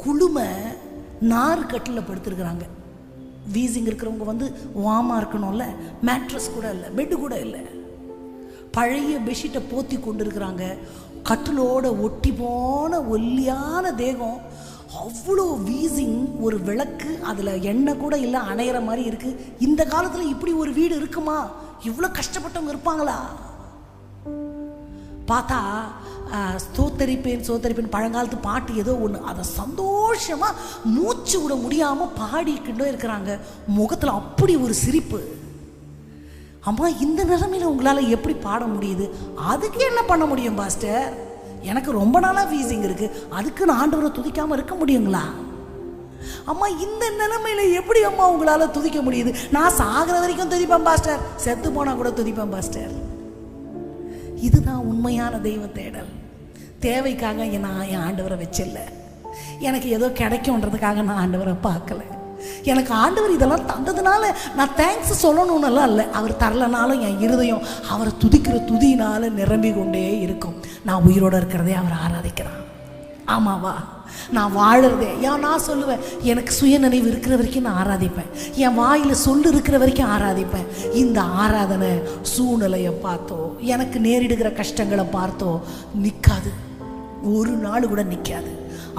குளுமை நார் கட்டில் படுத்துருக்குறாங்க. வீசிங் இருக்கிறவங்க வந்து வார்மாக இருக்கணும்ல, மேட்ரஸ் கூட இல்லை, பெட்டு கூட இல்லை, பழைய பெட்ஷீட்டை போத்தி கொண்டு இருக்கிறாங்க. கட்டிலோட ஒட்டி போன ஒல்லியான தேகம், அவ்வளோ வீசிங். ஒரு விளக்கு, அதில் எண்ணெய் கூட இல்லை, அணையிற மாதிரி இருக்குது. இந்த காலத்தில் இப்படி ஒரு வீடு இருக்குமா? இவ்வளோ கஷ்டப்பட்டவங்க இருப்பாங்களா? பார்த்தா ஸ்தோத்தரிப்பேன் பழங்காலத்து பாட்டு ஏதோ ஒன்று, அதை சந்தோஷமாக மூச்சு விட முடியாமல் பாடிக்கிட்டே இருக்கிறாங்க. முகத்தில் அப்படி ஒரு சிரிப்பு. அம்மா, இந்த நிலைமையில் உங்களால் எப்படி பாட முடியுது? அதுக்கு என்ன பண்ண முடியும் பாஸ்டர்? எனக்கு ரொம்ப நாளாக வீசிங் இருக்குது, அதுக்கு நான் ஆண்டவரை துதிக்காமல் இருக்க முடியுங்களா? அம்மா, இந்த நிலைமையில் எப்படி அம்மா உங்களால் துதிக்க முடியுது? நான் சாகிற வரைக்கும் துதிப்பேன் பாஸ்டர், செத்து போனால் கூட துதிப்பேன் பாஸ்டர். இதுதான் உண்மையான தெய்வ தேடல். தேவைக்காக நான் என் ஆண்டவரை வச்சில்ல, எனக்கு ஏதோ கிடைக்கும்ன்றதுக்காக நான் ஆண்டவரை பார்க்கல. எனக்கு ஆண்டவர் இதெல்லாம் தந்ததுனால நான் தேங்க்ஸ் சொல்லணும்னுலாம் இல்லை. அவர் தரலனாலும் என் இருதயம் அவரை துதிக்கிற துதியினால நிரம்பி கொண்டே இருக்கும். நான் உயிரோடு இருக்கிறதே அவரை ஆராதிக்கிறான். ஆமாவா? நான் வாழறதே நான் சொல்லுவேன், எனக்கு சுயநினைவு இருக்கிற வரைக்கும் நான் ஆராதிப்பேன், என் வாயில் சொல்லு இருக்கிற வரைக்கும் ஆராதிப்பேன். இந்த ஆராதனை சூழ்நிலையை பார்த்தோ, எனக்கு நேரிடுகிற கஷ்டங்களை பார்த்தோ நிற்காது, ஒரு நாள் கூட நிற்காது.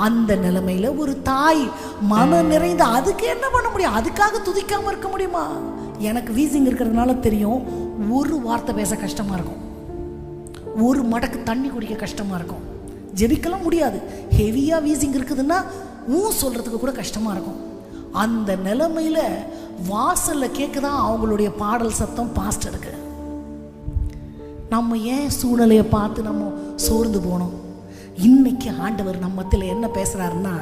அந்த நிலைமையில ஒரு தாய் மன நிறைந்த, அதுக்கு என்ன பண்ண முடியும்? அதுக்காக துதிக்காம இருக்க முடியுமா? எனக்கு வீசிங் இருக்கிறதுனால தெரியும், ஒரு வார்த்தை பேச கஷ்டமா இருக்கும், ஒரு மடக்கு தண்ணி குடிக்க கஷ்டமா இருக்கும், ஜெபிக்கலாம் முடியாது. ஹெவியாக வீசிங் இருக்குதுன்னா சொல்கிறதுக்கு கூட கஷ்டமாக இருக்கும். அந்த நிலைமையில் வாசலில் கேட்குதான் அவங்களுடைய பாடல் சத்தம் பாஸ்டருக்கு. நம்ம ஏன் சூழ்நிலையை பார்த்து நம்ம சோர்ந்து போனோம்? இன்னைக்கு ஆண்டவர் நம்மத்தில் என்ன பேசுகிறாருன்னா,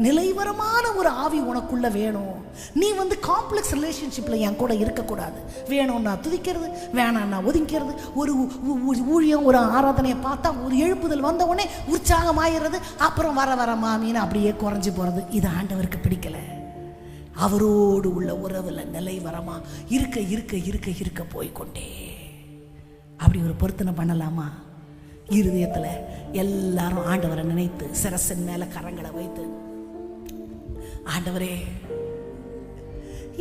நிலைவரமான ஒரு ஆவி உனக்குள்ள வேணும். நீ வந்து காம்ப்ளெக்ஸ் ரிலேஷன்ஷிப்பில் என் கூட இருக்கக்கூடாது. வேணும்னா துதிக்கிறது, வேணான்னா ஒதுங்கிறது. ஒரு ஊழியம், ஒரு ஆராதனையை பார்த்தா ஒரு எழுப்புதல் வந்த உடனே உற்சாகமாகிறது, அப்புறம் வர வர மாமின்னு அப்படியே குறைஞ்சி போகிறது. இது ஆண்டவருக்கு பிடிக்கல. அவரோடு உள்ள உறவில் நிலைவரமா இருக்க இருக்க இருக்க இருக்க போய்கொண்டே. அப்படி ஒரு பொருத்தனை பண்ணலாமா? இருதயத்தில் எல்லாரும் ஆண்டவரை நினைத்து சிரசின் மேல கரங்களை வைத்து, ஆண்டவரே,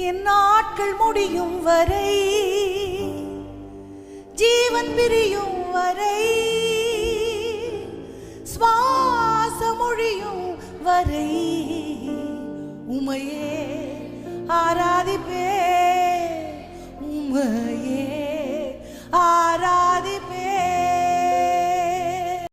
என் நாட்கள் முடியும் வரை, ஜீவன் பிரியும் வரை, சுவாசம் ஒழியும் வரை உமையே ஆராதிப்பே, உமையே